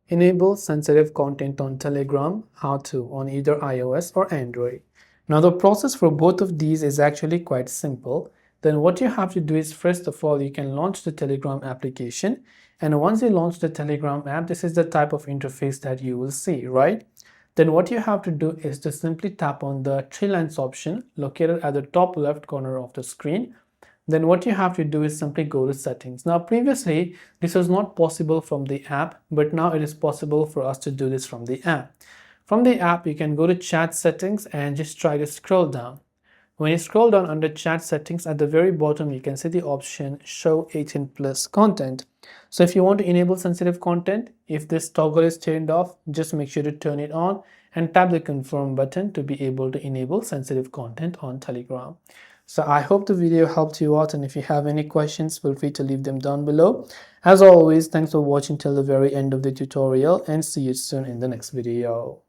Enable sensitive content on Telegram. How to on either iOS or Android. Now the process for both of these is actually quite simple. Then what you have to do is, first of all, you can launch the Telegram application, and once you launch the Telegram app, this is the type of interface that you will see, right? Then what you have to do is to simply tap on the three lines option located at the top left corner of the screen. Then what you have to do is simply go to settings. Now previously this was not possible from the app, but now it is possible for us to do this from the app. From the app you can go to chat settings and just try to scroll down. When you scroll down under chat settings, at the very bottom you can see the option show 18 plus content. So if you want to enable sensitive content, if this toggle is turned off, just make sure to turn it on and tap the confirm button to be able to enable sensitive content on Telegram. So I hope the video helped you out, and if you have any questions, feel free to leave them down below. As always, thanks for watching till the very end of the tutorial, and see you soon in the next video.